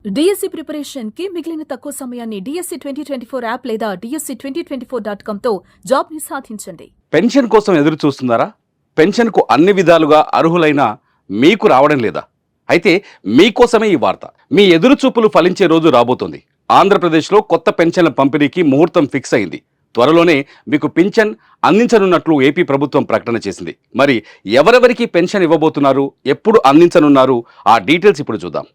DSC preparation కి మిగిలిన తక్కువ సమయాన్ని డిఎస్సి 2024 యాప్ లేదా DSC2024.com తో జాబ్ ని సాధించండి. పెన్షన్ కోసం ఎదురు చూస్తున్నారా? పెన్షన్ కు అన్ని విధాలుగా అర్హులైన మీకు రావడం లేదా? అయితే మీకోసమే ఈ వార్త. మీ ఎదురు చూపులు ఫలించే రోజు రాబోతోంది. ఆంధ్రప్రదేశ్లో కొత్త పెన్షన్ల పంపిణీకి ముహూర్తం ఫిక్స్ అయింది. త్వరలోనే మీకు పింఛన్ అందించనున్నట్లు ఏపీ ప్రభుత్వం ప్రకటన చేసింది. మరి ఎవరెవరికి పెన్షన్ ఇవ్వబోతున్నారు, ఎప్పుడు అందించనున్నారు, ఆ డీటెయిల్స్ ఇప్పుడు చూద్దాం.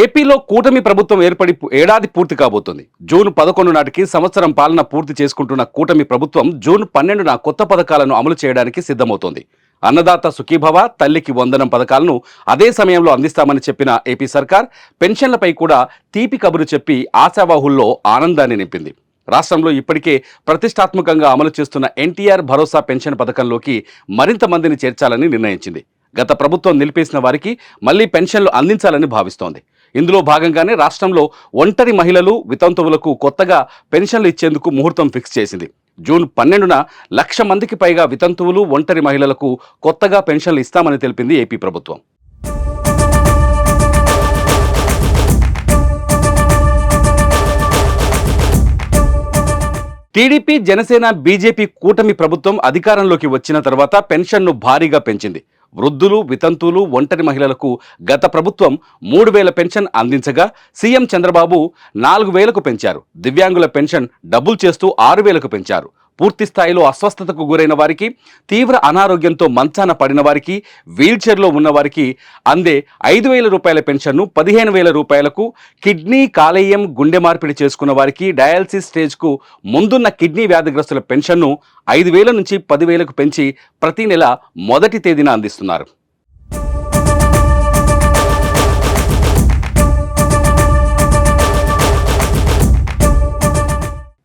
ఏపీలో కూటమి ప్రభుత్వం ఏర్పడి ఏడాది పూర్తి కాబోతోంది. జూన్ 11 నాటికి సంవత్సరం పాలన పూర్తి చేసుకుంటున్న కూటమి ప్రభుత్వం జూన్ 12న కొత్త పథకాలను అమలు చేయడానికి సిద్ధమవుతోంది. అన్నదాత సుఖీభవ, తల్లికి వందనం పథకాలను అదే సమయంలో అందిస్తామని చెప్పిన ఏపీ సర్కార్ పెన్షన్లపై కూడా తీపి కబురు చెప్పి ఆశావాహుల్లో ఆనందాన్ని నింపింది. రాష్ట్రంలో ఇప్పటికే ప్రతిష్టాత్మకంగా అమలు చేస్తున్న ఎన్టీఆర్ భరోసా పెన్షన్ పథకంలోకి మరింత మందిని చేర్చాలని నిర్ణయించింది. గత ప్రభుత్వం నిలిపేసిన వారికి మళ్లీ పెన్షన్లు అందించాలని భావిస్తోంది. ఇందులో భాగంగానే రాష్ట్రంలో ఒంటరి మహిళలు, వితంతువులకు కొత్తగా పెన్షన్లు ఇచ్చేందుకు ముహూర్తం ఫిక్స్ చేసింది. జూన్ 12న 1,00,000 మందికి పైగా వితంతువులు, ఒంటరి మహిళలకు కొత్తగా పెన్షన్లు ఇస్తామని తెలిపింది ఏపీ ప్రభుత్వం. టీడీపీ, జనసేన, బీజేపీ కూటమి ప్రభుత్వం అధికారంలోకి వచ్చిన తర్వాత పెన్షన్ను భారీగా పెంచింది. వృద్ధులు, వితంతువులు, ఒంటరి మహిళలకు గత ప్రభుత్వం 3,000 పెన్షన్ అందించగా సీఎం చంద్రబాబు 4,000కు పెంచారు. దివ్యాంగుల పెన్షన్ డబుల్ చేస్తూ 6,000కు పెంచారు. పూర్తి స్థాయిలో అస్వస్థతకు గురైన వారికి, తీవ్ర అనారోగ్యంతో మంచాన పడిన వారికి, వీల్చైర్లో ఉన్నవారికి అందే 5,000 రూపాయల పెన్షన్ను 15,000 రూపాయలకు, కిడ్నీ, కాలేయం, గుండె మార్పిడి చేసుకున్న వారికి, డయాలసిస్ స్టేజ్కు ముందున్న కిడ్నీ వ్యాధిగ్రస్తుల పెన్షన్ను 5,000 నుంచి 10,000కు పెంచి ప్రతి నెల మొదటి తేదీన అందిస్తున్నారు.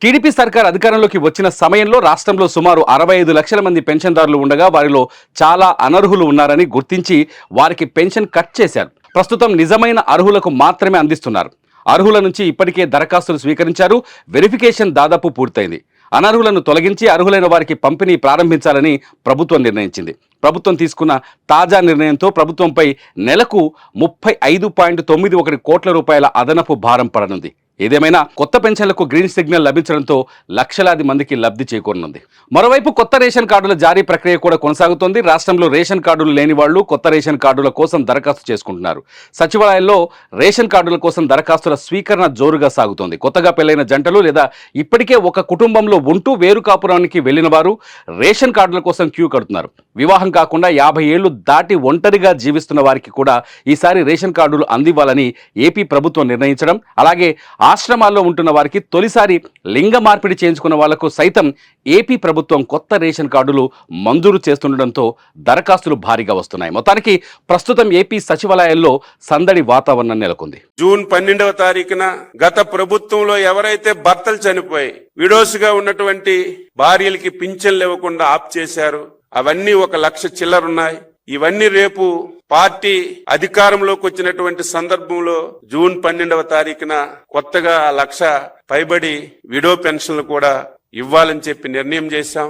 టీడీపీ సర్కార్ అధికారంలోకి వచ్చిన సమయంలో రాష్ట్రంలో సుమారు 65 లక్షల మంది పెన్షన్దారులు ఉండగా వారిలో చాలా అనర్హులు ఉన్నారని గుర్తించి వారికి పెన్షన్ కట్ చేశారు. ప్రస్తుతం నిజమైన అర్హులకు మాత్రమే అందిస్తున్నారు. అర్హుల నుంచి ఇప్పటికే దరఖాస్తులు స్వీకరించారు. వెరిఫికేషన్ దాదాపు పూర్తయింది. అనర్హులను తొలగించి అర్హులైన వారికి పంపిణీ ప్రారంభించాలని ప్రభుత్వం నిర్ణయించింది. ప్రభుత్వం తీసుకున్న తాజా నిర్ణయంతో ప్రభుత్వంపై నెలకు 35.91 కోట్ల రూపాయల అదనపు భారం పడనుంది. ఏదేమైనా కొత్త పెన్షన్లకు గ్రీన్ సిగ్నల్ లభించడంతో లక్షలాది మందికి లబ్ధి చేకూరనుంది. మరోవైపు కొత్త రేషన్ కార్డుల జారీ ప్రక్రియ కూడా కొనసాగుతోంది. రాష్ట్రంలో రేషన్ కార్డులు లేని వాళ్లు కొత్త రేషన్ కార్డుల కోసం దరఖాస్తు చేసుకుంటున్నారు. సచివాలయాల్లో రేషన్ కార్డుల కోసం దరఖాస్తుల స్వీకరణ జోరుగా సాగుతోంది. కొత్తగా పెళ్లైన జంటలు లేదా ఇప్పటికే ఒక కుటుంబంలో ఉంటూ వేరు కాపురానికి వెళ్లిన వారు రేషన్ కార్డుల కోసం క్యూ కడుతున్నారు. వివాహం కాకుండా 50 ఏళ్లు దాటి ఒంటరిగా జీవిస్తున్న వారికి కూడా ఈసారి రేషన్ కార్డులు అందివ్వాలని ఏపీ ప్రభుత్వం నిర్ణయించడం, అలాగే ఆశ్రమాల్లో ఉంటున్న వారికి తొలిసారి లింగ మార్పిడి చేయించుకున్న వాళ్లకు సైతం ఏపీ ప్రభుత్వం కొత్త రేషన్ కార్డులు మంజూరు చేస్తుండటంతో దరఖాస్తులు భారీగా వస్తున్నాయి. మొత్తానికి ప్రస్తుతం ఏపీ సచివాలయాల్లో సందడి వాతావరణం నెలకొంది. జూన్ 12వ తారీఖున గత ప్రభుత్వంలో ఎవరైతే భర్తలు చనిపోయి విడోస్గా ఉన్నటువంటి భార్యలకి పింఛన్లు ఇవ్వకుండా ఆప్ చేశారు, అవన్నీ 1,00,000 చిల్లరున్నాయి. ఇవన్నీ రేపు పార్టీ అధికారంలోకి వచ్చినటువంటి సందర్భంలో జూన్ 12వ తారీఖున కొత్తగా 1,00,000 పైబడి విడో పెన్షన్లు కూడా ఇవ్వాలని చెప్పి నిర్ణయం చేశాం.